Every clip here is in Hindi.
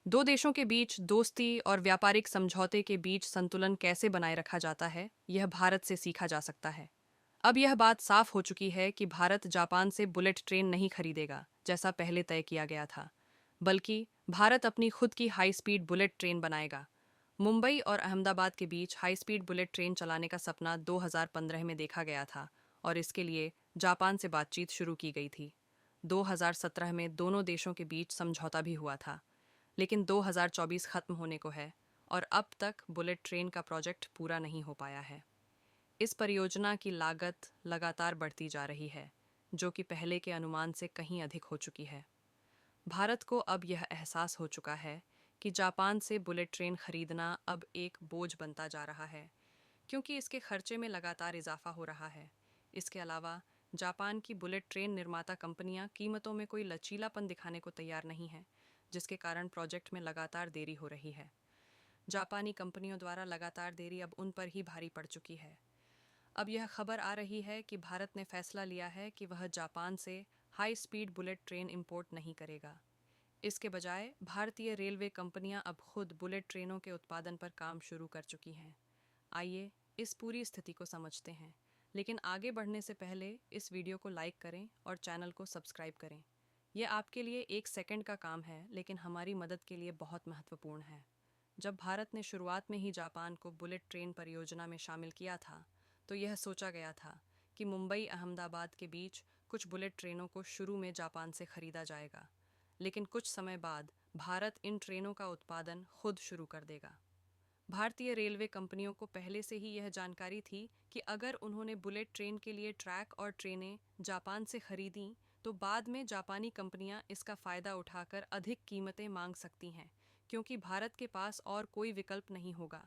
दो देशों के बीच दोस्ती और व्यापारिक समझौते के बीच संतुलन कैसे बनाए रखा जाता है, यह भारत से सीखा जा सकता है। अब यह बात साफ हो चुकी है कि भारत जापान से बुलेट ट्रेन नहीं खरीदेगा, जैसा पहले तय किया गया था, बल्कि भारत अपनी खुद की हाई स्पीड बुलेट ट्रेन बनाएगा। मुंबई और अहमदाबाद के बीच हाई स्पीड बुलेट ट्रेन चलाने का सपना 2015 में देखा गया था और इसके लिए जापान से बातचीत शुरू की गई थी। 2017 में दोनों देशों के बीच समझौता भी हुआ था, लेकिन 2024 खत्म होने को है और अब तक बुलेट ट्रेन का प्रोजेक्ट पूरा नहीं हो पाया है। इस परियोजना की लागत लगातार बढ़ती जा रही है, जो कि पहले के अनुमान से कहीं अधिक हो चुकी है। भारत को अब यह एहसास हो चुका है कि जापान से बुलेट ट्रेन खरीदना अब एक बोझ बनता जा रहा है, क्योंकि इसके खर्चे में लगातार इजाफा हो रहा है। इसके अलावा जापान की बुलेट ट्रेन निर्माता कंपनियां कीमतों में कोई लचीलापन दिखाने को तैयार नहीं हैं, जिसके कारण प्रोजेक्ट में लगातार देरी हो रही है। जापानी कंपनियों द्वारा लगातार देरी अब उन पर ही भारी पड़ चुकी है। अब यह खबर आ रही है कि भारत ने फैसला लिया है कि वह जापान से high speed bullet train import नहीं करेगा। इसके बजाय भारतीय रेलवे कंपनियां अब खुद बुलेट ट्रेनों के उत्पादन पर काम शुरू कर चुकी हैं। आइए इस पूरी स्थिति को समझते हैं, लेकिन आगे बढ़ने से पहले इस वीडियो को लाइक करें और चैनल को सब्सक्राइब करें। यह आपके लिए एक सेकंड का काम है, लेकिन हमारी मदद के लिए बहुत महत्वपूर्ण है। जब भारत ने शुरुआत में ही जापान को बुलेट ट्रेन परियोजना में शामिल किया था, तो यह सोचा गया था कि मुंबई अहमदाबाद के बीच कुछ बुलेट ट्रेनों को शुरू में जापान से खरीदा जाएगा, लेकिन कुछ समय बाद भारत इन ट्रेनों का उत्पादन खुद शुरू कर देगा। भारतीय रेलवे कंपनियों को पहले से ही यह जानकारी थी कि अगर उन्होंने बुलेट ट्रेन के लिए ट्रैक और ट्रेनें जापान से खरीदीं, तो बाद में जापानी कंपनियां इसका फ़ायदा उठाकर अधिक कीमतें मांग सकती हैं, क्योंकि भारत के पास और कोई विकल्प नहीं होगा।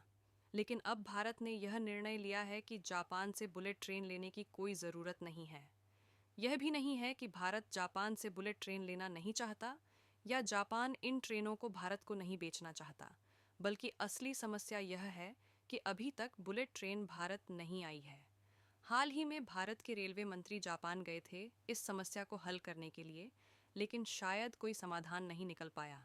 लेकिन अब भारत ने यह निर्णय लिया है कि जापान से बुलेट ट्रेन लेने की कोई ज़रूरत नहीं है। यह भी नहीं है कि भारत जापान से बुलेट ट्रेन लेना नहीं चाहता या जापान इन ट्रेनों को भारत को नहीं बेचना चाहता, बल्कि असली समस्या यह है कि अभी तक बुलेट ट्रेन भारत नहीं आई है। हाल ही में भारत के रेलवे मंत्री जापान गए थे इस समस्या को हल करने के लिए, लेकिन शायद कोई समाधान नहीं निकल पाया।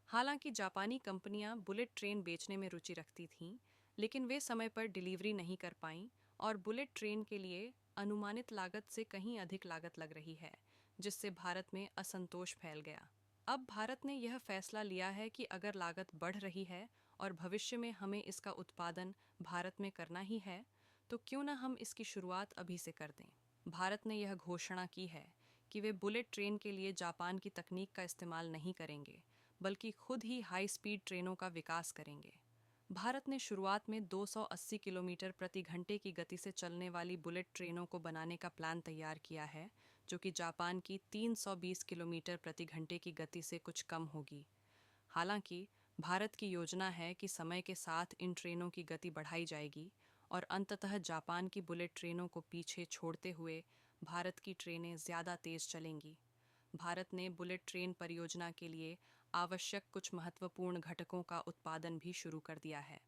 हालांकि जापानी कंपनियां बुलेट ट्रेन बेचने में रुचि रखती थीं, लेकिन वे समय पर डिलीवरी नहीं कर पाईं और बुलेट ट्रेन के लिए अनुमानित लागत से कहीं अधिक लागत लग रही है, जिससे भारत में असंतोष फैल गया। अब भारत ने यह फैसला लिया है कि अगर लागत बढ़ रही है और भविष्य में हमें इसका उत्पादन भारत में करना ही है, तो क्यों न हम इसकी शुरुआत अभी से कर दें। भारत ने यह घोषणा की है कि वे बुलेट ट्रेन के लिए जापान की तकनीक का इस्तेमाल नहीं करेंगे, बल्कि खुद ही हाई स्पीड ट्रेनों का विकास करेंगे। भारत ने शुरुआत में 280 किलोमीटर प्रति घंटे की गति से चलने वाली बुलेट ट्रेनों को बनाने का प्लान तैयार किया है, जो कि जापान की 320 किलोमीटर प्रति घंटे की गति से कुछ कम होगी। हालांकि भारत की योजना है कि समय के साथ इन ट्रेनों की गति बढ़ाई जाएगी और अंततः जापान की बुलेट ट्रेनों को पीछे छोड़ते हुए भारत की ट्रेनें ज़्यादा तेज़ चलेंगी। भारत ने बुलेट ट्रेन परियोजना के लिए आवश्यक कुछ महत्वपूर्ण घटकों का उत्पादन भी शुरू कर दिया है।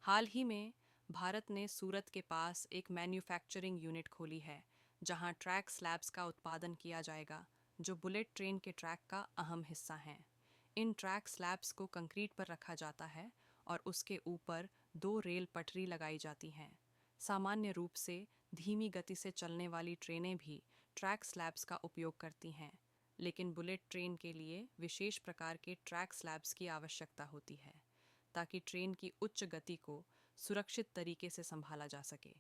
हाल ही में भारत ने सूरत के पास एक मैन्युफैक्चरिंग यूनिट खोली है, जहां ट्रैक स्लैब्स का उत्पादन किया जाएगा, जो बुलेट ट्रेन के ट्रैक का अहम हिस्सा हैं। इन ट्रैक स्लैब्स को कंक्रीट पर रखा जाता है और उसके ऊपर दो रेल पटरी लगाई जाती हैं। सामान्य रूप से धीमी गति से चलने वाली ट्रेनें भी ट्रैक स्लैब्स का उपयोग करती हैं, लेकिन बुलेट ट्रेन के लिए विशेष प्रकार के ट्रैक स्लैब्स की आवश्यकता होती है, ताकि ट्रेन की उच्च गति को सुरक्षित तरीके से संभाला जा सके।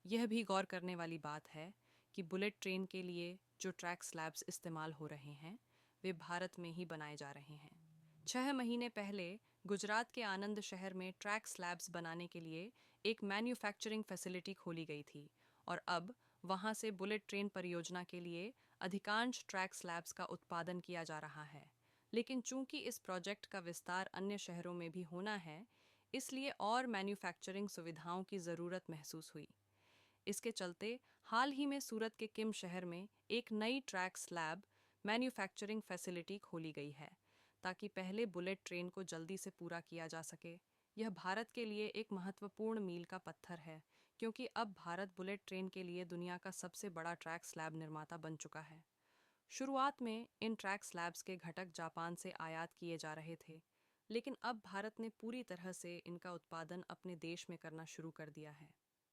यह भी गौर करने वाली बात है कि बुलेट ट्रेन के लिए जो ट्रैक स्लैब्स इस्तेमाल हो रहे हैं, वे भारत में ही बनाए जा रहे हैं। 6 महीने पहले गुजरात के आनंद शहर में ट्रैक स्लैब्स बनाने के लिए एक मैन्युफैक्चरिंग फैसिलिटी खोली गई थी और अब वहां से बुलेट ट्रेन परियोजना के लिए अधिकांश ट्रैक स्लैब्स का उत्पादन किया जा रहा है। लेकिन चूंकि इस प्रोजेक्ट का विस्तार अन्य शहरों में भी होना है, इसलिए और मैन्युफैक्चरिंग सुविधाओं की ज़रूरत महसूस हुई। इसके चलते हाल ही में सूरत के किम शहर में एक नई ट्रैक स्लैब मैन्युफैक्चरिंग फैसिलिटी खोली गई है, ताकि पहले बुलेट ट्रेन को जल्दी से पूरा किया जा सके। यह भारत के लिए एक महत्वपूर्ण मील का पत्थर है, क्योंकि अब भारत बुलेट ट्रेन के लिए दुनिया का सबसे बड़ा ट्रैक स्लैब निर्माता बन चुका है। शुरुआत में इन ट्रैक स्लैब्स के घटक जापान से आयात किए जा रहे थे, लेकिन अब भारत ने पूरी तरह से इनका उत्पादन अपने देश में करना शुरू कर दिया है।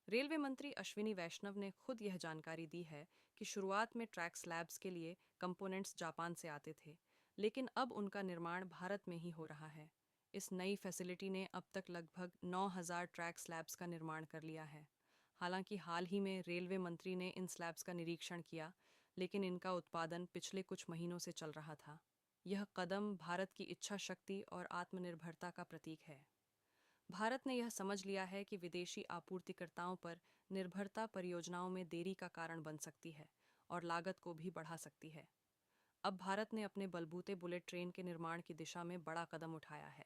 रेलवे मंत्री अश्विनी वैष्णव ने खुद यह जानकारी दी है कि शुरुआत में ट्रैक स्लैब्स के लिए कंपोनेंट्स जापान से आते थे, लेकिन अब उनका निर्माण भारत में ही हो रहा है। इस नई फैसिलिटी ने अब तक लगभग 9,000 ट्रैक स्लैब्स का निर्माण कर लिया है। हालांकि हाल ही में रेलवे मंत्री ने इन स्लैब्स का निरीक्षण किया, लेकिन इनका उत्पादन पिछले कुछ महीनों से चल रहा था। यह कदम भारत की इच्छा शक्ति और आत्मनिर्भरता का प्रतीक है। भारत ने यह समझ लिया है कि विदेशी आपूर्तिकर्ताओं पर निर्भरता परियोजनाओं में देरी का कारण बन सकती है और लागत को भी बढ़ा सकती है। अब भारत ने अपने बलबूते बुलेट ट्रेन के निर्माण की दिशा में बड़ा कदम उठाया है।